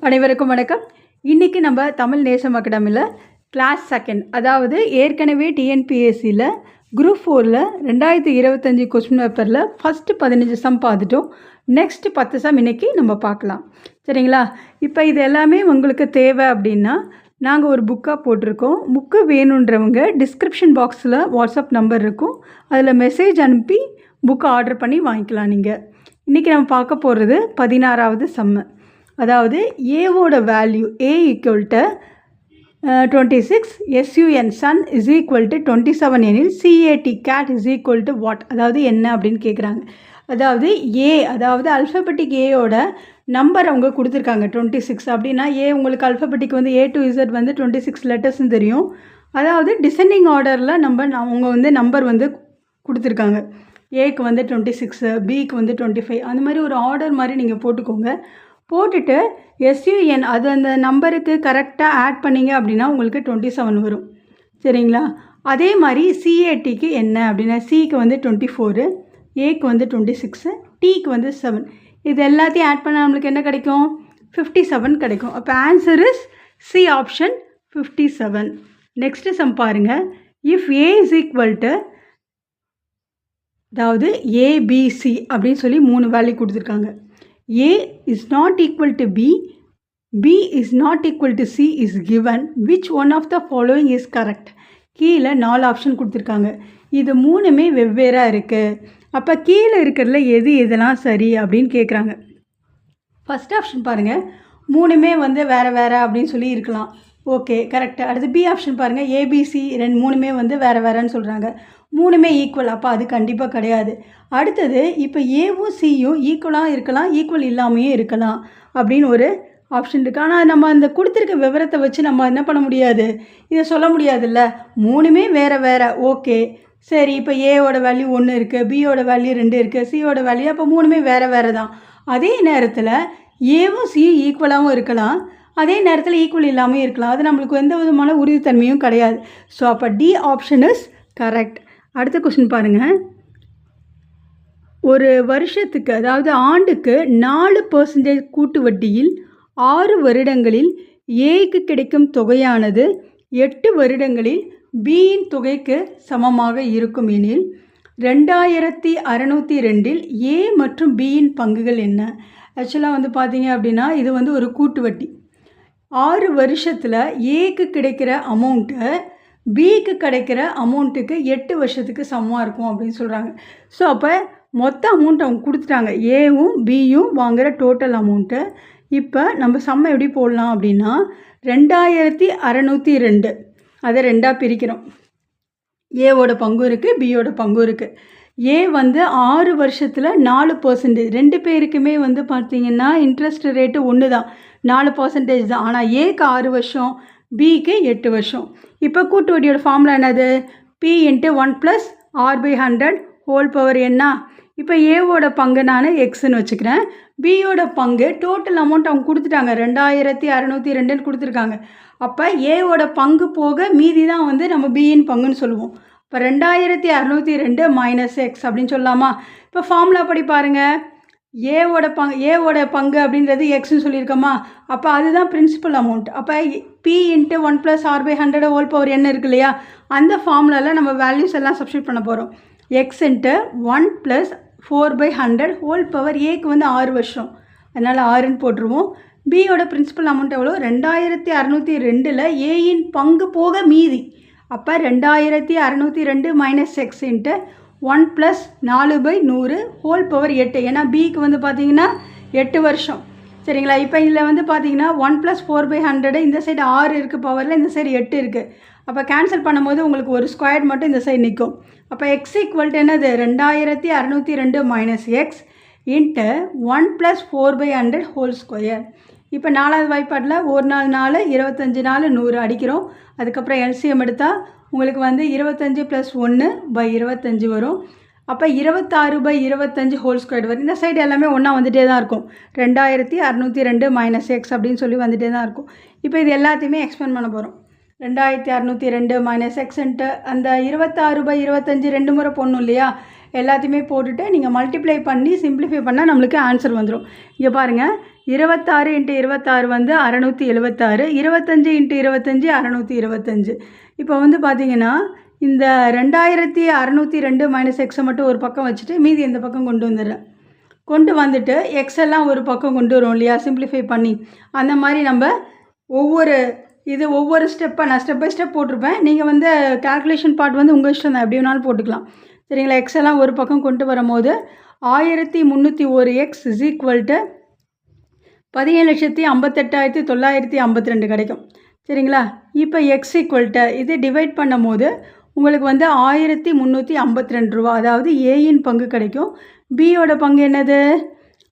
அனைவருக்கும் வணக்கம். இன்றைக்கி நம்ம தமிழ் நேசம் அகாடமியில் கிளாஸ் செகண்ட், அதாவது ஏற்கனவே டிஎன்பிஎஸ்சியில் குரூப் 4ல் 2025 கொஸ்டின் பேப்பரில் ஃபஸ்ட்டு 15 சம் பார்த்துட்டோம். நெக்ஸ்ட் 10 சம் இன்றைக்கி நம்ம பார்க்கலாம். சரிங்களா? இப்போ இது எல்லாமே உங்களுக்கு தேவை அப்படின்னா நாங்கள் ஒரு புக்காக போட்டிருக்கோம். புக்கு வேணுன்றவங்க டிஸ்கிரிப்ஷன் பாக்ஸில் வாட்ஸ்அப் நம்பர் இருக்கும், அதில் மெசேஜ் அனுப்பி புக்கை ஆர்டர் பண்ணி வாங்கிக்கலாம். நீங்கள் இன்றைக்கி நம்ம பார்க்க போகிறது 16வது சம்மு. அதாவது ஏவோட value A equal to 26, S U N sun is equal to 27 எனில் C A T cat is equal to what, அதாவது என்ன அப்படின்னு கேட்குறாங்க. அதாவது ஏ, அதாவது அல்ஃபபெட்டிக் ஏயோட நம்பர் அவங்க கொடுத்துருக்காங்க 26 அப்படின்னா ஏ உங்களுக்கு அல்ஃபபெட்டிக் வந்து A to Z வந்து 26 லெட்டர்ஸ்ன்னு தெரியும். அதாவது டிசெண்டிங் ஆர்டரில் அவங்க வந்து நம்பர் வந்து கொடுத்துருக்காங்க. ஏக்கு வந்து 26, பிக்கு வந்து 25, அந்த மாதிரி ஒரு ஆர்டர் மாதிரி நீங்கள் போட்டுக்கோங்க. போட்டுட்டு எஸ்யூஎன் அது அந்த நம்பருக்கு கரெக்டாக ஆட் பண்ணிங்க அப்படின்னா உங்களுக்கு 27 வரும். சரிங்களா? அதே மாதிரி சிஏடிக்கு என்ன அப்படின்னா சிக்கு வந்து 24, ஏக்கு வந்து 26, டிக்கு வந்து 7. இது எல்லாத்தையும் ஆட் பண்ணால் நம்மளுக்கு என்ன கிடைக்கும்? 57 கிடைக்கும். அப்போ answer is C option 57. Next sum பாருங்கள். If A is equal to, அதாவது ஏபிசி அப்படின்னு சொல்லி 3 வேல்யூ கொடுத்துருக்காங்க. A is not equal to B, B is not equal to C is given. Which one of the following is correct? கீழே 4 option கொடுத்துருக்காங்க. இது மூணுமே வெவ்வேறாக இருக்குது. அப்போ கீழே இருக்கிறதுல எதெல்லாம் சரி அப்படின்னு கேட்குறாங்க. ஃபஸ்ட் ஆப்ஷன் பாருங்கள், மூணுமே வந்து வேறு வேறு அப்படின்னு சொல்லி இருக்கலாம். Okay, correct. அடுத்து பி ஆப்ஷன் பாருங்கள், ஏபிசி மூணுமே வந்து வேறு வேறுன்னு சொல்கிறாங்க. மூணுமே ஈக்குவல், அப்போ அது கண்டிப்பாக கிடையாது. அடுத்தது இப்போ ஏவும் சியும் ஈக்குவலாக இருக்கலாம், ஈக்குவல் இல்லாமையே இருக்கலாம் அப்படின்னு ஒரு ஆப்ஷன் இருக்குது. ஆனால் நம்ம அந்த கொடுத்துருக்க விவரத்தை வச்சு நம்ம என்ன பண்ண முடியாது, இதை சொல்ல முடியாதுல்ல. மூணுமே வேறு வேறு. ஓகே சரி, இப்போ ஏவோட வேல்யூ 1 இருக்குது, பியோட வேல்யூ 2 இருக்குது, சியோட வேல்யூ, அப்போ மூணுமே வேறு வேறு தான். அதே நேரத்தில் ஏவும் சியும் ஈக்குவலாகவும் இருக்கலாம், அதே நேரத்தில் ஈக்குவல் இல்லாமல் இருக்கலாம். அது நம்மளுக்கு எந்த விதமான உறுதித்தன்மையும் கிடையாது. ஸோ அப்போ டி ஆப்ஷன் இஸ் கரெக்ட். அடுத்த கொஸ்டின் பாருங்கள். ஒரு வருஷத்துக்கு, அதாவது ஆண்டுக்கு 4% கூட்டு வட்டியில் 6 வருடங்களில் ஏக்கு கிடைக்கும் தொகையானது 8 வருடங்களில் பியின் தொகைக்கு சமமாக இருக்கும் எனில் 2602 ஏ மற்றும் பியின் பங்குகள் என்ன? ஆக்சுவலாக வந்து பார்த்தீங்க அப்படின்னா இது வந்து ஒரு கூட்டு வட்டி. 6 வருஷத்தில் ஏக்கு கிடைக்கிற அமௌண்ட்டை பிக்கு கிடைக்கிற அமௌண்ட்டுக்கு 8 வருஷத்துக்கு சமமாக இருக்கும் அப்படின்னு சொல்கிறாங்க. ஸோ அப்போ மொத்த அமௌண்ட் அவங்க கொடுத்துட்டாங்க, ஏவும் பியும் வாங்குகிற டோட்டல் அமௌண்ட்டு. இப்போ நம்ம சம்மை எப்படி போடலாம் அப்படின்னா 2602 அதை 2ஆக பிரிக்கிறோம். ஏவோட பங்கு இருக்குது, பியோட பங்கு இருக்குது. ஏ வந்து 6 வருஷத்தில் 4%, 2 பேருக்குமே வந்து பார்த்திங்கன்னா இன்ட்ரெஸ்ட் ரேட்டு ஒன்று தான், 4% தான். ஆனால் ஏக்கு 6 வருஷம், பிக்கு 8 வருஷம். இப்போ கூட்டு வட்டியோட ஃபார்முலா என்னது? B into 1 + r/100 whole power என்ன? இப்போ ஏவோட பங்கு நான் எக்ஸ்ன்னு வச்சுக்கிறேன், பியோட பங்கு டோட்டல் அமௌண்ட் அவங்க கொடுத்துட்டாங்க 2602 கொடுத்துருக்காங்க. அப்போ ஏவோட பங்கு போக மீதி தான் வந்து நம்ம பியின் பங்குன்னு சொல்லுவோம். இப்போ 2602 - எக்ஸ் அப்படின்னு சொல்லலாமா? இப்போ ஃபார்முலா படி பாருங்கள், ஏவோட பங்கு அப்படின்றது எக்ஸ்ன்னு சொல்லியிருக்கோமா? அப்போ அதுதான் பிரின்சிபல் அமௌண்ட். அப்போ P into 1 + r/100 whole power என்ன இருக்கு இல்லையா, அந்த ஃபார்முலாவில் நம்ம வேல்யூஸ் எல்லாம் சப்ஸ்டியூட் பண்ண போகிறோம். எக்ஸ் இன்ட்டு 1 + 4/100 ஹோல் பவர், ஏக்கு வந்து 6 வருஷம், அதனால் 6ன்னு போட்டுருவோம். பியோட பிரின்சிபல் அமௌண்ட் எவ்வளோ? 2602 ஏயின் பங்கு போக மீதி. அப்போ 2602 - எக்ஸ் இன்ட்டு 1 + 4/100 ஹோல் பவர் 8. ஏன்னா பிக்கு வந்து பார்த்தீங்கன்னா 8 வருஷம். சரிங்களா? இப்போ இதில் வந்து பார்த்தீங்கன்னா 1 + 4/100, இந்த சைடு 6 இருக்குது பவரில், இந்த சைடு 8 இருக்குது. அப்போ கேன்சல் பண்ணும்போது உங்களுக்கு ஒரு ஸ்கொயர் மட்டும் இந்த சைடு நிற்கும். அப்போ எக்ஸ் ஈக்குவல் டு என்னது? 2602 - எக்ஸ் இன்ட்டு 1 + 4/100 ஹோல் ஸ்கொயர். இப்போ 4வது வாய்ப்பாட்டில் 1 நாள் 4, 25 நாள் 100 அடிக்கிறோம். அதுக்கப்புறம் எல்சிஎம் எடுத்தால் உங்களுக்கு வந்து 25 + 1/25 வரும். அப்போ 26/25 ஹோல் ஸ்கொயர் வரும். இந்த சைடு எல்லாமே ஒன்றா வந்துகிட்டே தான் இருக்கும், 2602 - எக்ஸ் அப்படின்னு சொல்லி வந்துகிட்டே தான் இருக்கும். இப்போ இது எல்லாத்தையுமே எக்ஸ்பேண்ட் பண்ண போகிறோம். 2602 - எக்ஸ்ன்ட்டு அந்த 26/25 2 முறை போடணும் இல்லையா, எல்லாத்தையுமே போட்டுட்டு நீங்கள் மல்டிப்ளை பண்ணி சிம்பிளிஃபை பண்ணால் நம்மளுக்கு ஆன்சர் வந்துடும். இங்கே பாருங்கள், 26 × 26 வந்து 676, 25 × 25 625. இப்போ வந்து பார்த்தீங்கன்னா இந்த 2602 மைனஸ் எக்ஸை மட்டும் ஒரு பக்கம் வச்சுட்டு மீதி இந்த பக்கம் கொண்டு வந்துடுறேன். கொண்டு வந்துட்டு எக்ஸ் எல்லாம் ஒரு பக்கம் கொண்டு வரும் இல்லையா, சிம்பிளிஃபை பண்ணி. அந்த மாதிரி நம்ம ஒவ்வொரு ஸ்டெப்பாக நான் ஸ்டெப் பை ஸ்டெப் போட்டிருப்பேன். நீங்கள் வந்து கால்குலேஷன் பார்ட் வந்து உங்கள் இஷ்டம் தான், எப்படி வேணாலும் போட்டுக்கலாம். சரிங்களா? எக்ஸ் எல்லாம் ஒரு பக்கம் கொண்டு வரும்போது 1301 எக்ஸ் இஸ் ஈக்குவல் டு 17,58,952 கிடைக்கும். சரிங்களா? இப்போ எக்ஸ் ஈக்குவல் டு இது டிவைட் பண்ணும் போது உங்களுக்கு வந்து 1352 ரூபா, அதாவது ஏயின் பங்கு கிடைக்கும். பியோட பங்கு என்னது?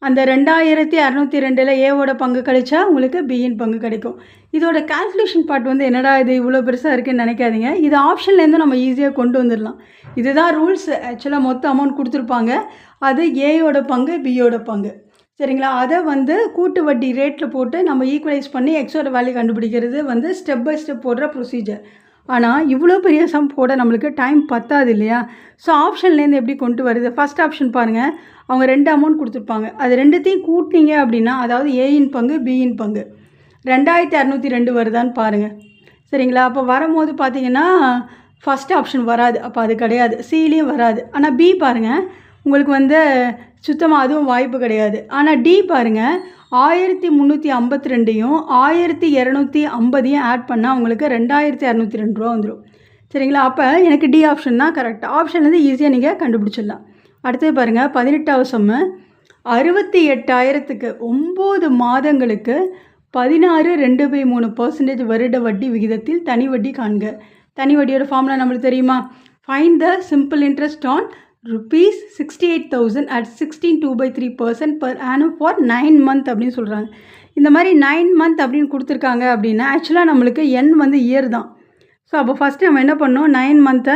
அந்த 2602 ஏவோட பங்கு கிடைச்சா உங்களுக்கு பியின் பங்கு கிடைக்கும். இதோட கால்குலேஷன் பார்ட் வந்து என்னடா இது இவ்வளோ பெருசாக இருக்குதுன்னு நினைக்காதீங்க. இது ஆப்ஷன்லேருந்து நம்ம ஈஸியாக கொண்டு வந்துடலாம். இதுதான் ரூல்ஸ். ஆக்சுவலாக மொத்த அமௌண்ட் கொடுத்துருப்பாங்க. அது ஏயோட பங்கு பியோட பங்கு. சரிங்களா? அதை வந்து கூட்டு வட்டி ரேட்டில் போட்டு நம்ம ஈக்குவலைஸ் பண்ணி எக்ஸோட வேல்யூ கண்டுபிடிக்கிறது வந்து ஸ்டெப் பை ஸ்டெப் போடுற ப்ரொசீஜர். ஆனால் இவ்வளோ பெரிய சம் போட நம்மளுக்கு டைம் பத்தாது இல்லையா? ஸோ ஆப்ஷன்லேருந்து எப்படி கொண்டு வருது? ஃபஸ்ட் ஆப்ஷன் பாருங்கள், அவங்க 2 அமௌண்ட் கொடுத்துருப்பாங்க. அது ரெண்டுத்தையும் கூட்டினீங்க அப்படின்னா, அதாவது ஏயின் பங்கு பியின் பங்கு 2602 வருதான்னு பாருங்கள். சரிங்களா? அப்போ வரும்போது பார்த்தீங்கன்னா ஃபஸ்ட் ஆப்ஷன் வராது, அப்போ அது கிடையாது. சிலேயும் வராது. ஆனால் பி பாருங்கள், உங்களுக்கு வந்து சுத்தமாக அதுவும் வாய்ப்பு கிடையாது. ஆனால் டி பாருங்கள், 1352யும் 1250 ஆட் பண்ணால் உங்களுக்கு 2602 ரூபா வந்துடும். சரிங்களா? அப்போ எனக்கு டி ஆப்ஷன் தான் கரெக்ட். ஆப்ஷன்லேருந்து ஈஸியாக நீங்கள் கண்டுபிடிச்சிடலாம். அடுத்தது பாருங்கள், 18வது சம்மு. 68,000க்கு 9 மாதங்களுக்கு 16.2/3% வருட வட்டி விகிதத்தில் தனி வட்டி காண்க. தனி வட்டியோட ஃபார்முலா நம்மளுக்கு தெரியுமா? Find the simple interest on ₹68,000 at 16.2/3% per annum for 9 months அப்படின்னு சொல்கிறாங்க. இந்த மாதிரி 9 month அப்படின்னு கொடுத்துருக்காங்க அப்படின்னா ஆக்சுவலாக நம்மளுக்கு என் வந்து இயர் தான். ஸோ அப்போ ஃபஸ்ட்டு நம்ம என்ன பண்ணோம், 9 மந்த்தை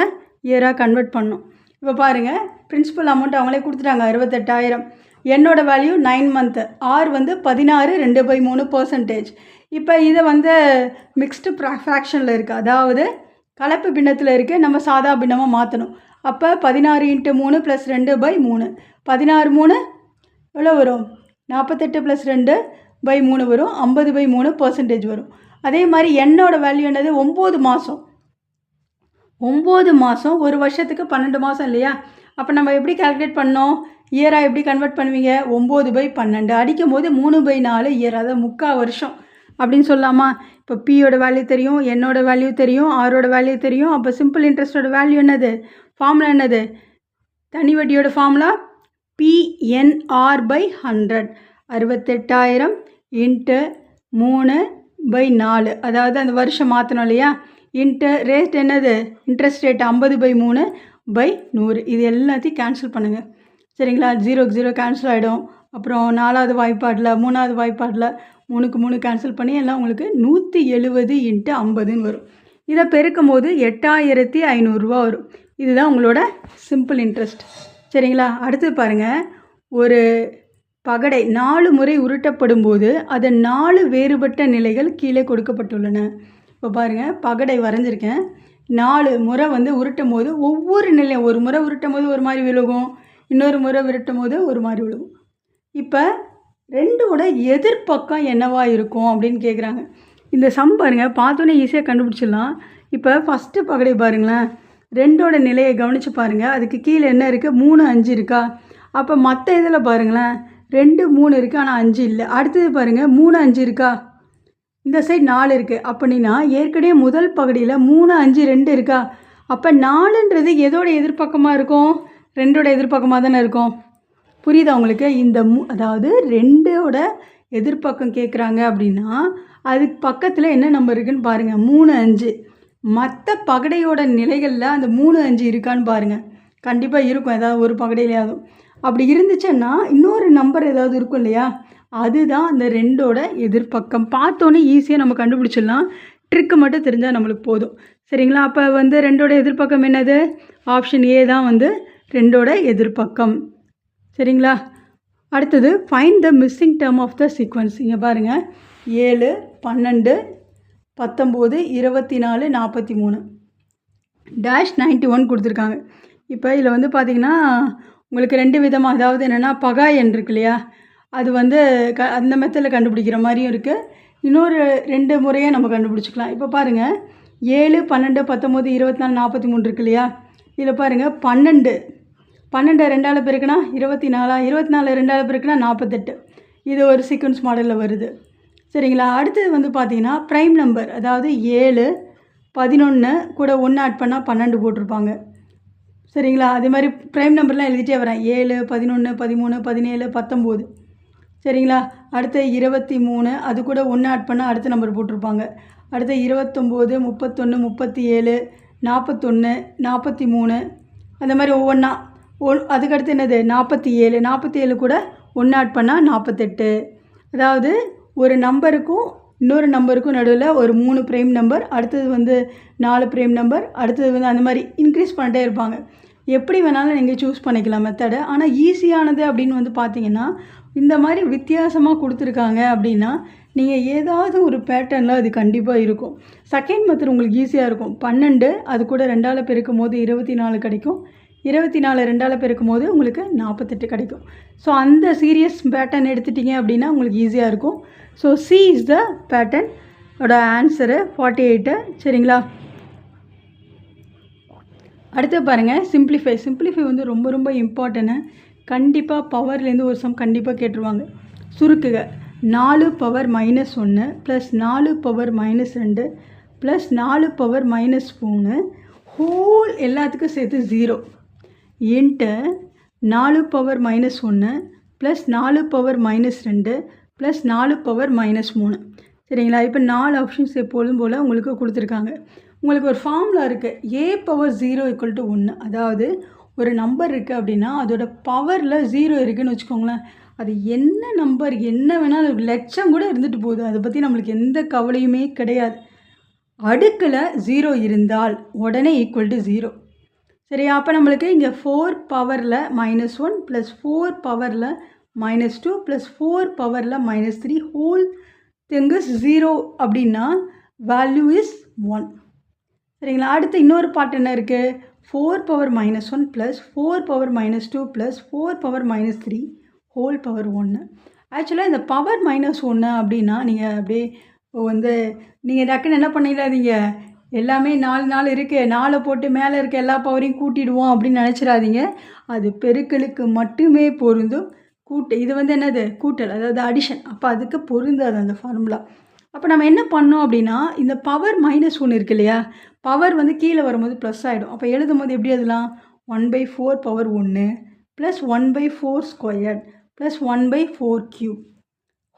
இயராக கன்வெர்ட் பண்ணோம். இப்போ பாருங்கள், பிரின்சிபல் அமௌண்ட் அவங்களே கொடுத்துட்டாங்க 68,000. என்னோட வேல்யூ 9 மந்த்து, ஆர் வந்து 16.2/3%. இப்போ இதை வந்து மிக்ஸ்டு ஃப்ராக்ஷனில் இருக்குது, அதாவது கலப்பு பின்னத்தில் இருக்குது. நம்ம சாதா பின்னமாக மாற்றணும். அப்போ 16 × 3 + 2/3. 16 3 எவ்வளோ வரும்? 48 + 2/3 வரும். 50/3% வரும். அதே மாதிரி என்னோட வேல்யூ என்னது? 9 மாதம். 9 மாதம், ஒரு வருஷத்துக்கு 12 மாதம் இல்லையா? அப்போ நம்ம எப்படி கால்குலேட் பண்ணோம்? இயராக எப்படி கன்வெர்ட் பண்ணுவீங்க? 9/12 அடிக்கும் போது 3/4 இயர், அதாவது 3/4 வருஷம் அப்படின்னு சொல்லலாமா? இப்போ பியோட வேல்யூ தெரியும், என்னோட வேல்யூ தெரியும், ஆரோட வேல்யூ தெரியும். அப்போ சிம்பிள் இன்ட்ரெஸ்டோட வேல்யூ என்னது? ஃபார்முலா என்னது? தனி வட்டியோட ஃபார்முலா PNR/100. 68,000 × 3/4, அதாவது அந்த வருஷம் மாற்றணும் இல்லையா? இன்ட்டு ரேட் என்னது? Interest rate 50/3/100. இது எல்லாத்தையும் கேன்சல் பண்ணுங்கள். சரிங்களா? 0க்கு 0 கேன்சல் ஆகிடும். அப்புறம் 4வது வாய்ப்பாடில், 3வது வாய்ப்பாடில் 3க்கு 3 கேன்சல் பண்ணி எல்லாம் உங்களுக்கு 170 × 50ன்னு வரும். இதை பெருக்கும் போது 8,500 ரூபா வரும். இதுதான் உங்களோட சிம்பிள் இன்ட்ரெஸ்ட். சரிங்களா? அடுத்து பாருங்கள், ஒரு பகடை 4 முறை உருட்டப்படும் போது அதன் 4 வேறுபட்ட நிலைகள் கீழே கொடுக்கப்பட்டுள்ளன. இப்போ பாருங்கள், பகடை வரைஞ்சிருக்கேன். 4 முறை வந்து உருட்டும் போது ஒவ்வொரு நிலையும், ஒரு முறை உருட்டும் போது ஒரு மாதிரி விழுகும், இன்னொரு முறை உருட்டும் போது ஒரு மாதிரி விழுகும். இப்போ ரெண்டோட எதிர்பக்கம் என்னவா இருக்கும் அப்படின்னு கேட்குறாங்க. இந்த சம் பாருங்கள், பார்த்தோன்னே ஈஸியாக கண்டுபிடிச்சிடலாம். இப்போ ஃபஸ்ட்டு பகடை பாருங்களேன், ரெண்டோட நிலையை கவனித்து பாருங்கள். அதுக்கு கீழே என்ன இருக்குது? 3 5 இருக்கா? அப்போ மற்ற இதில் பாருங்களேன், 2 3 இருக்குது, ஆனால் 5 இல்லை. அடுத்தது பாருங்கள், 3 5 இருக்கா? இந்த சைடு 4 இருக்குது. அப்படின்னா ஏற்கனவே முதல் பகுதியில் 3 5 2 இருக்கா? அப்போ 4ன்றது எதோட எதிர்பக்கமாக இருக்கும்? 2ஓட எதிர்பக்கமாக தானே இருக்கும். புரியுதா உங்களுக்கு? இந்த அதாவது 2ஓட எதிர்பக்கம் கேட்குறாங்க அப்படின்னா அதுக்கு பக்கத்தில் என்ன நம்பர் இருக்குதுன்னு பாருங்கள், 3 5. மற்ற பகடையோட நிலைகளில் அந்த 3 5 இருக்கான்னு பாருங்கள். கண்டிப்பாக இருக்கும், ஏதாவது ஒரு பகடையிலையாவது. அப்படி இருந்துச்சுன்னா இன்னொரு நம்பர் ஏதாவது இருக்கும் இல்லையா? அதுதான் அந்த 2ஓட எதிர்பக்கம். பார்த்தோன்னே ஈஸியாக நம்ம கண்டுபிடிச்சிடலாம். ட்ரிக்கு மட்டும் தெரிஞ்சால் நம்மளுக்கு போதும். சரிங்களா? அப்போ வந்து 2ஓட எதிர்பக்கம் என்னது? ஆப்ஷன் ஏ தான் வந்து 2ஓட எதிர்பக்கம். சரிங்களா? அடுத்தது find the missing term of the sequence. இங்கே பாருங்கள், 7 12 19 24 43 -91 கொடுத்துருக்காங்க. இப்போ இதில் வந்து பார்த்திங்கன்னா உங்களுக்கு 2 விதமாக, அதாவது என்னென்னா பகா எண் இருக்கு இல்லையா? அது வந்து அந்த மெத்தடில் கண்டுபிடிக்கிற மாதிரியும் இருக்குது. இன்னொரு 2 முறையாக நம்ம கண்டுபிடிச்சிக்கலாம். இப்போ பாருங்கள், 7, 12, 19, 24, 43 இருக்கு இல்லையா? இதில் பாருங்கள் 12 2ஆல் பெருக்குனா 24, 24 2ஆல் பெருக்குனா 48. இது ஒரு சீக்வன்ஸ் மாடலில் வருது. சரிங்களா? அடுத்தது வந்து பார்த்திங்கன்னா ப்ரைம் நம்பர், அதாவது 7, 11 கூட 1 ஆட் பண்ணால் 12 போட்டிருப்பாங்க. சரிங்களா? அதே மாதிரி ப்ரைம் நம்பர்லாம் எழுதிட்டே வரேன். 7, 11, 13, 17, 19. சரிங்களா? அடுத்து 23, அது கூட 1 ஆட் பண்ணால் அடுத்த நம்பர் போட்டிருப்பாங்க. அடுத்து 29, 31, 37, 41, 43, அந்த மாதிரி ஒவ்வொன்றா. அதுக்கடுத்து என்னது 47, 47 கூட 1 ஆட் பண்ணால் 48. அதாவது ஒரு நம்பருக்கும் இன்னொரு நம்பருக்கும் நடுவில் ஒரு 3 ப்ரைம் நம்பர், அடுத்தது வந்து 4 ப்ரைம் நம்பர், அடுத்தது வந்து அந்த மாதிரி இன்க்ரீஸ் பண்ணிட்டே இருப்பாங்க. எப்படி வேணாலும் நீங்கள் சூஸ் பண்ணிக்கலாம் மெத்தடை. ஆனால் ஈஸியானது அப்படின்னு வந்து பார்த்தீங்கன்னா, இந்த மாதிரி வித்தியாசமாக கொடுத்துருக்காங்க அப்படின்னா நீங்கள் ஏதாவது ஒரு பேட்டர்னில் அது கண்டிப்பாக இருக்கும். செகண்ட் மெத்தட் உங்களுக்கு ஈஸியாக இருக்கும். 12 அது கூட 2ஆல் பெருக்கும் போது 24 கிடைக்கும். 24 2ஆல் பெருக்கும் போது உங்களுக்கு 48 கிடைக்கும். ஸோ அந்த சீரியஸ் பேட்டர்ன் எடுத்துட்டிங்க அப்படின்னா உங்களுக்கு ஈஸியாக இருக்கும். So C is the pattern ஓட ஆன்சரு 48. சரிங்களா? அடுத்து பாருங்கள் சிம்பிளிஃபை. சிம்பிளிஃபை வந்து ரொம்ப ரொம்ப இம்பார்ட்டன்ட்டு. கண்டிப்பாக பவர்லேருந்து ஒரு சம் கண்டிப்பாக கேட்டுருவாங்க. சுருக்குக 4 power -1 plus 4 power -2 plus 4 power -3 whole எல்லாத்துக்கும் சேர்த்து 0 into 4 power -1 plus 4 power -2 plus 4 power -3. சரிங்களா? இப்போ 4 ஆப்ஷன்ஸ் எப்பொழுதும் போல் உங்களுக்கு கொடுத்துருக்காங்க. உங்களுக்கு ஒரு ஃபார்முலா இருக்குது. a power 0 = 1. அதாவது ஒரு நம்பர் இருக்குது அப்படின்னா அதோட பவரில் 0 இருக்குதுன்னு வச்சுக்கோங்களேன். அது என்ன நம்பர் என்ன வேணால் அது லட்சம் கூட இருந்துட்டு போகுது, அதை பற்றி நம்மளுக்கு எந்த கவலையுமே கிடையாது. அடுக்கில் 0 இருந்தால் உடனே =0. சரியா? அப்போ நம்மளுக்கு இங்கே 4 பவரில் -1 ப்ளஸ் 4 பவரில் -2 ப்ளஸ் 4 பவரில் -3 ஹோல் திங் இஸ் 0 அப்படின்னா வேல்யூ இஸ் 1. சரிங்களா? அடுத்து இன்னொரு பார்ட் என்ன இருக்குது? 4 power -1 plus 4 power -2 plus 4 power -3 whole power 1. ஆக்சுவலாக இந்த பவர் -1 அப்படின்னா நீங்கள் அப்படியே வந்து நீங்கள் டக்குன்னு என்ன பண்ணிடாதீங்க, எல்லாமே 4 இருக்குது, 4 போட்டு மேலே இருக்க எல்லா பவரையும் கூட்டிடுவோம் அப்படின்னு நினச்சிடாதீங்க. அது பெருக்கலுக்கு மட்டுமே பொருந்தும். இது வந்து என்னது? கூட்டல், அதாவது அடிஷன். அப்போ அதுக்கு பொருந்தாது அந்த ஃபார்முலா. அப்போ நம்ம என்ன பண்ணோம் அப்படின்னா, இந்த பவர் -1 இருக்கு இல்லையா? பவர் வந்து கீழே வரும்போது ப்ளஸ் ஆகிடும். அப்போ எழுதும் போது எப்படி எழுதலாம்? 1/4 power 1 plus 1/4 square plus 1/4³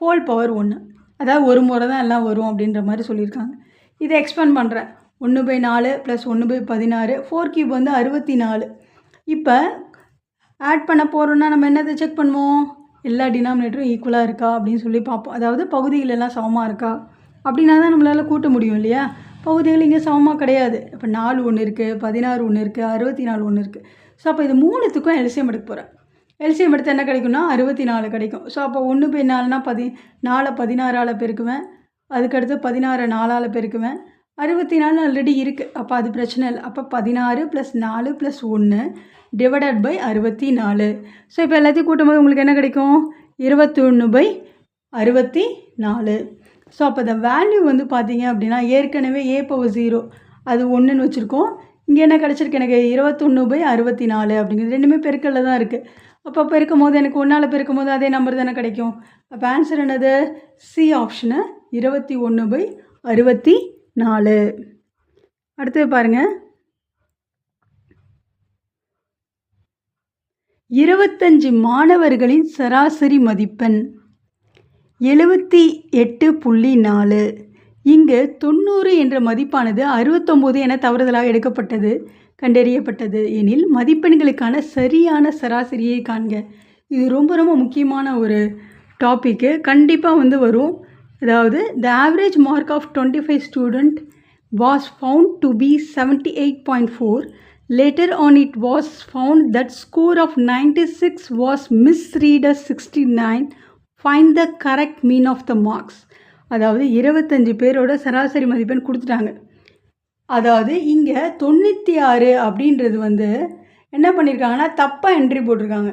whole power 1. அதாவது ஒரு முறை தான் எல்லாம் வரும் அப்படின்ற மாதிரி சொல்லியிருக்காங்க. இதை எக்ஸ்பேண்ட் பண்ணுறேன். 1/4 ப்ளஸ் 1/16 4³ வந்து 64. இப்போ ஆட் பண்ண போகிறோன்னா நம்ம என்னதை செக் பண்ணுவோம்? எல்லா டினாமினேட்டரும் ஈக்குவலாக இருக்கா அப்படின்னு சொல்லி பார்ப்போம். அதாவது பகுதிகள் எல்லாம் சமமாக இருக்கா அப்படின்னா தான் நம்மளால் கூட்ட முடியும் இல்லையா? பகுதிகள் இங்கே சமமாக கிடையாது. இப்போ 4 ஒன்று இருக்குது, 16 ஒன்று இருக்குது, 64 ஒன்று இருக்குது. ஸோ அப்போ இது மூணுத்துக்கும் எல்சிஎம் எடுக்க போகிறேன். எல்சிஎம் எடுத்து என்ன கிடைக்கும்னா 64 கிடைக்கும். ஸோ அப்போ 1/4னா 4 16ஆல் பெருக்குவேன். அதுக்கடுத்து 16 4ஆல் பெருக்குவேன். 64 ஆல்ரெடி இருக்குது, அப்போ அது பிரச்சனை இல்லை. அப்போ 16 + 4 + 1 டிவைடட் பை 64. ஸோ இப்போ எல்லாத்தையும் கூட்டும்போது உங்களுக்கு என்ன கிடைக்கும்? 21/64. ஸோ அப்போ இந்த வேல்யூ வந்து பார்த்தீங்க அப்படின்னா ஏற்கனவே a பவர் 0 அது 1ன்னு வச்சுருக்கோம். இங்கே என்ன கிடச்சிருக்கு? எனக்கு 21/64 அப்படிங்கிறது ரெண்டுமே பெருக்கல்ல தான் இருக்குது. அப்போ பெருக்கும் போது எனக்கு 1ஆல் பெருக்கும் போது அதே நம்பர் தானே கிடைக்கும். அப்போ ஆன்சர் என்னது? C option 21/64. அடுத்தது பாருங்கள், 25 மாணவர்களின் சராசரி மதிப்பெண் 78.4. இங்கு 90 என்ற மதிப்பானது 69 என தவறுதலாக எடுக்கப்பட்டது கண்டறியப்பட்டது எனில் மதிப்பெண்களுக்கான சரியான சராசரியை காண்க. இது ரொம்ப ரொம்ப முக்கியமான ஒரு டாப்பிக்கு, கண்டிப்பாக வந்து வரும். அதாவது the average mark of 25 student was found to be 78.4. Later on it was found that score of 96 was misread as 69. Find the correct mean of the marks. அதாவது 25 பேரோட சராசரி மதிப்பெண் கொடுத்துட்டாங்க. அதாவது இங்கே 96 அப்படின்றது வந்து என்ன பண்ணியிருக்காங்கன்னா தப்பாக என்ட்ரி போட்டிருக்காங்க.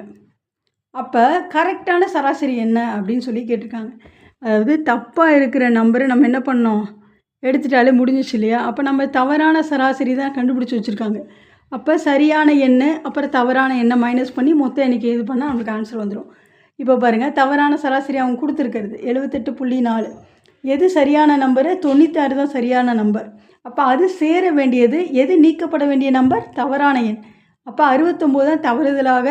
அப்போ கரெக்டான சராசரி என்ன அப்படின்னு சொல்லி கேட்டிருக்காங்க. அதாவது தப்பாக இருக்கிற நம்பரை நம்ம என்ன பண்ணோம், எடுத்துட்டாலே முடிஞ்சிச்சு இல்லையா? அப்போ நம்ம தவறான சராசரி தான் கண்டுபிடிச்சி வச்சுருக்காங்க. அப்போ சரியான எண்ணு அப்புறம் தவறான எண்ணை மைனஸ் பண்ணி மொத்த எண்ணிக்கை இது பண்ணால் நமக்கு ஆன்சர் வந்துடும். இப்போ பாருங்கள், தவறான சராசரி அவங்க கொடுத்துருக்கிறது 78.4. எது சரியான நம்பரு? 96 தான் சரியான நம்பர். அப்போ அது சேர வேண்டியது எது? நீக்கப்பட வேண்டிய நம்பர் தவறான எண். அப்போ 69 தான் தவறுதலாக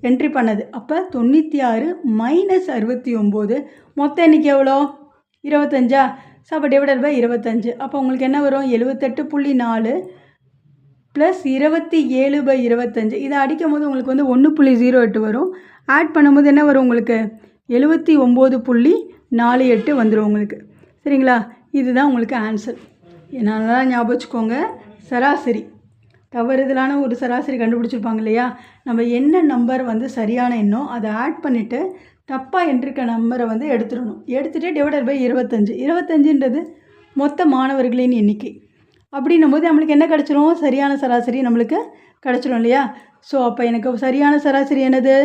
என்ட்ரி பண்ணது. அப்போ 96 மைனஸ் 69 மொத்த எண்ணிக்கை எவ்வளோ? 25. ஸோ அப்போ டிவைடட் பை 25. அப்போ உங்களுக்கு என்ன வரும்? 78.4 ப்ளஸ் 27/25. இதை அடிக்கும் போது உங்களுக்கு வந்து 1.08 வரும். ஆட் பண்ணும்போது என்ன வரும் உங்களுக்கு? 79.48 வந்துடும் உங்களுக்கு. சரிங்களா? இதுதான் உங்களுக்கு ஆன்சர். நல்லா ஞாபகம் வச்சுக்கோங்க. சராசரி தவறுதலான ஒரு சராசரி கண்டுபிடிச்சிருப்பாங்க இல்லையா? நம்ம என்ன நம்பர் வந்து சரியான எண்ணோ அதை ஆட் பண்ணிவிட்டு தப்பாக என்ட்ரிக்க நம்பரை வந்து எடுத்துடணும். எடுத்துகிட்டு டிவைடட் பை 25. 25ன்றது மொத்த மாணவர்களின் எண்ணிக்கை. அப்படின்னும் போது நம்மளுக்கு என்ன கிடச்சிரும்? சரியான சராசரி நம்மளுக்கு கிடச்சிரும் இல்லையா? ஸோ அப்போ எனக்கு சரியான சராசரி என்னது?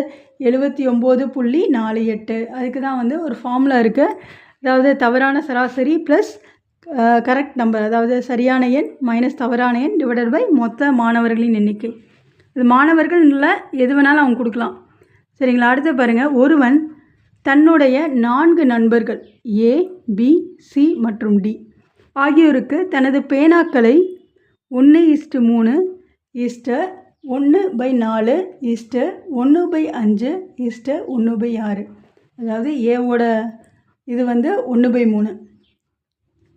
79.48. அதுக்கு தான் வந்து ஒரு ஃபார்முலா இருக்குது. அதாவது தவறான சராசரி ப்ளஸ் கரெக்ட் நம்பர், அதாவது சரியான எண் மைனஸ் தவறான எண் டிவைடட் பை மொத்த மாணவர்களின் எண்ணிக்கை. இது மாணவர்கள் இல்லை, எது வேணாலும் அவங்க கொடுக்கலாம். சரிங்களா? அடுத்து பாருங்கள், ஒருவன் தன்னுடைய 4 நண்பர்கள் A, B, C மற்றும் D ஆகியோருக்கு தனது பேனாக்களை 1:3 1/4 1/5 1/6, அதாவது ஏவோட இது வந்து 1/3,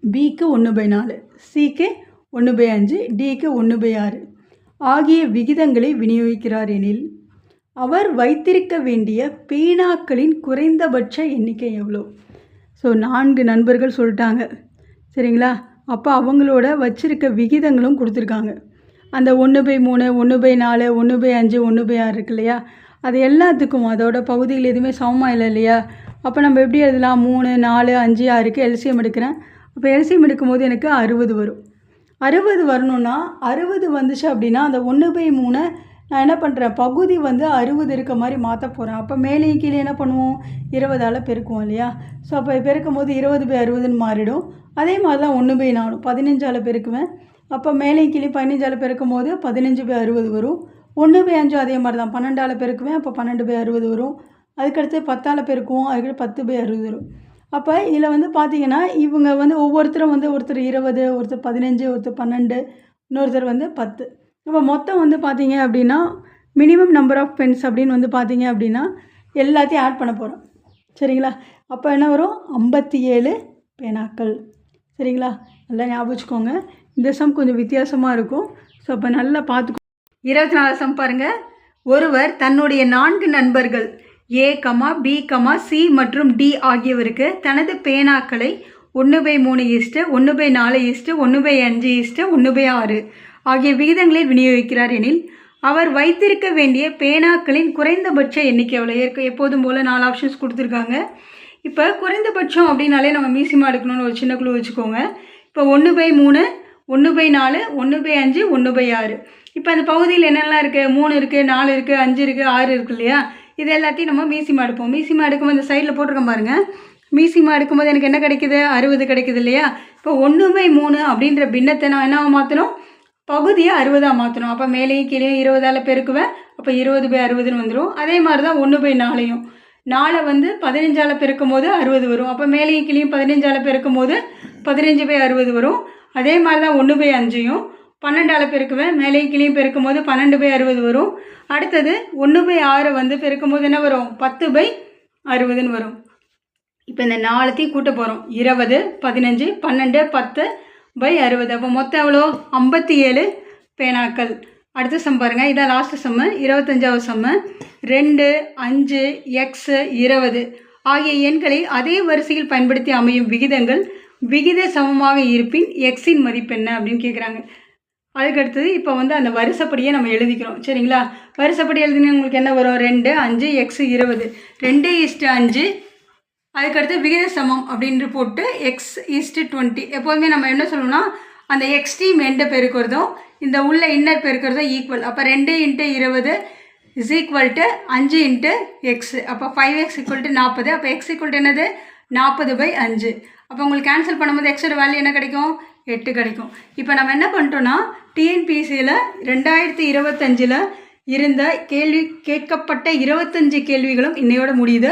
பிக்கு 1/4, சிக்கு 1/5, டிக்கு 1/6 ஆகிய விகிதங்களை விநியோகிக்கிறார் எனில் அவர் வைத்திருக்க வேண்டிய பேனாக்களின் குறைந்தபட்ச எண்ணிக்கை எவ்வளோ? ஸோ 4 நண்பர்கள் சொல்லிட்டாங்க. சரிங்களா? அப்போ அவங்களோட வச்சிருக்க விகிதங்களும் கொடுத்துருக்காங்க. அந்த 1/3 1/4 1/5 1/6 இருக்கு இல்லையா? அது எல்லாத்துக்கும் அதோட பகுதிகள் எதுவுமே சமமாக இல்லை இல்லையா? அப்போ நம்ம எப்படி எழுதலாம்? 3 4 5 6க்கு எல்சிஎம் எடுக்கிறேன். அப்போ எல்சிஎம் எடுக்கும்போது எனக்கு 60 வரும். 60 வரணுன்னா 60 வந்துச்சு அப்படின்னா அந்த 1/3 நான் என்ன பண்ணுறேன்? பகுதி வந்து 60 இருக்க மாதிரி மாற்ற போகிறேன். அப்போ மேலேயும் கீழே என்ன பண்ணுவோம்? 20ஆல் பெருக்குவோம் இல்லையா? ஸோ அப்போ பெருக்கும் போது 20/60ன்னு மாறிடும். அதே மாதிரி தான் 1/4 15ஆல் பெருக்குவேன். அப்போ மேலேயும் கீழே 15ஆல் பெருக்கும் போது 15/60 வரும். 1/5 அதே மாதிரி தான் 12ஆல் பெருக்குவேன். அப்போ 12/60 வரும். அதுக்கடுத்து 10ஆல் பெருக்குவோம். அதுக்கடுத்து 10/60 வரும். அப்போ இதில் வந்து பார்த்திங்கன்னா இவங்க வந்து ஒவ்வொருத்தரும் வந்து ஒருத்தர் 20, ஒருத்தர் 15, ஒருத்தர் 12, இன்னொருத்தர் வந்து 10. இப்போ மொத்தம் வந்து பார்த்திங்க அப்படின்னா மினிமம் நம்பர் ஆஃப் பென்ஸ் அப்படின்னு வந்து பார்த்திங்க அப்படின்னா எல்லாத்தையும் ஆட் பண்ண போகிறோம். சரிங்களா? அப்போ என்ன வரும்? 57 பேனாக்கள். சரிங்களா? நல்லா ஞாபகம் வச்சுக்கோங்க. இந்த சம் கொஞ்சம் வித்தியாசமாக இருக்கும். ஸோ அப்போ நல்லா பார்த்துக்கோ. 24 சம் பாருங்கள். ஒருவர் தன்னுடைய 4 நண்பர்கள் A, B, C மற்றும் D ஆகியவருக்கு தனது பேனாக்களை 1/3 1/4 1/5 1/6 ஆகிய விகிதங்களில் விநியோகிக்கிறார் எனில் அவர் வைத்திருக்க வேண்டிய பேனாக்களின் குறைந்தபட்ச எண்ணிக்கை எவ்வளோ? எப்போதும் போல் 4 ஆப்ஷன்ஸ் கொடுத்துருக்காங்க. இப்போ குறைந்தபட்சம் அப்படின்னாலே நம்ம மீசிமா எடுக்கணும்னு ஒரு சின்ன குழு வச்சுக்கோங்க. இப்போ 1/3 1/4 1/5 1/6. இப்போ அந்த பகுதியில் என்னெல்லாம் இருக்குது? 3 இருக்குது, 4 இருக்குது, 5 இருக்குது, 6 இருக்குது இல்லையா? இது எல்லாத்தையும் நம்ம மீசிமா எடுப்போம். மீசிமா எடுக்கும்போது இந்த சைடில் போட்டிருக்கோம் பாருங்கள். மீசிமா எடுக்கும்போது எனக்கு என்ன கிடைக்குது? 60 கிடைக்குது இல்லையா? இப்போ 1/3 அப்படின்ற பின்னத்தை நான் என்னவா மாற்றணும்? பகுதியை 60ஆக மாற்றணும். அப்போ மேலேயும் கீழே 20ஆல் பெருக்குவேன். அப்போ 20/60ன்னு வந்துடும். அதே மாதிரி தான் 1/4யும் 4 வந்து 15ஆல் பெருக்கும் போது 60 வரும். அப்போ மேலேயும் கீழேயும் 15ஆல் பெருக்கும் போது 15/60 வரும். அதே மாதிரி தான் 1/5யும் 12ஆல் பெருக்குவேன். மேலேயும் கீழேயும் பெருக்கும் போது 12/60 வரும். அடுத்தது 1/6 வந்து பெருக்கும் போது என்ன வரும்? 10/60ன்னு வரும். இப்போ இந்த 4த்தையும் கூட்ட போகிறோம். 20 15 12 10/60. அப்போ மொத்தம் எவ்வளோ? 57 பேனாக்கள். அடுத்த சம் பாருங்கள். இதான் லாஸ்ட் சம்மு. 25வது சம்மு. 2 5 x 20 ஆகிய எண்களை அதே வரிசையில் பயன்படுத்தி அமையும் விகிதங்கள் விகித சமமாக இருப்பின் எக்ஸின் மதிப்பு என்ன அப்படின்னு கேட்குறாங்க. அதுக்கடுத்தது இப்போ வந்து அந்த வரிசைப்படியே நம்ம எழுதிக்கிறோம். சரிங்களா? வரிசைப்படி எழுதினா உங்களுக்கு என்ன வரும்? 2 5 x 20 2:5. அதுக்கடுத்து விகித சமம் அப்படின்ட்டு போட்டு x:20. எப்போதுமே நம்ம என்ன சொல்லணும்னா அந்த எக்ஸ்ட்ரீம் எண்டை பெருக்கிறதும் இந்த உள்ள இன்னர் பெருக்கிறதும் ஈக்குவல். அப்போ 2 × 20 is equal to 5 into X. அப்போ 5x ஈக்குவல் டு 40. அப்போ எக்ஸ் ஈக்குவல் டு என்னது 40/5. அப்போ உங்களுக்கு கேன்சல் பண்ணும்போது எக்ஸோட வேல்யூ என்ன கிடைக்கும் 8 கிடைக்கும். இப்போ நம்ம என்ன பண்ணிட்டோன்னா டிஎன்பிஎஸ்சியில் 2025 இருந்த கேட்கப்பட்ட 25 கேள்விகளும் இன்னையோட முடியுது.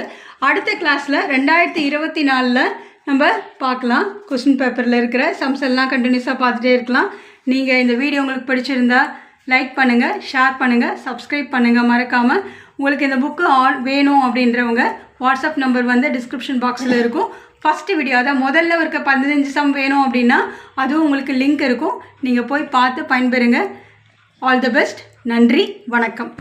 அடுத்த கிளாஸில் 2024 நம்ம பார்க்கலாம். கொஸ்டின் பேப்பரில் இருக்கிற சம்ஸ் எல்லாம் கண்டினியூஸாக பார்த்துட்டே இருக்கலாம். நீங்கள் இந்த வீடியோ உங்களுக்கு பிடிச்சிருந்தா லைக் பண்ணுங்கள், ஷேர் பண்ணுங்கள், சப்ஸ்கிரைப் பண்ணுங்கள். மறக்காமல் உங்களுக்கு இந்த புக்கு வேணும் அப்படின்றவங்க வாட்ஸ்அப் நம்பர் வந்து டிஸ்கிரிப்ஷன் பாக்ஸில் இருக்கும். ஃபஸ்ட்டு வீடியோ அதான் முதல்ல இருக்க 15 சம் வேணும் அப்படின்னா அதுவும் உங்களுக்கு லிங்க் இருக்கும். நீங்கள் போய் பார்த்து பயன்பெறுங்க. All the best. நன்றி, வணக்கம்.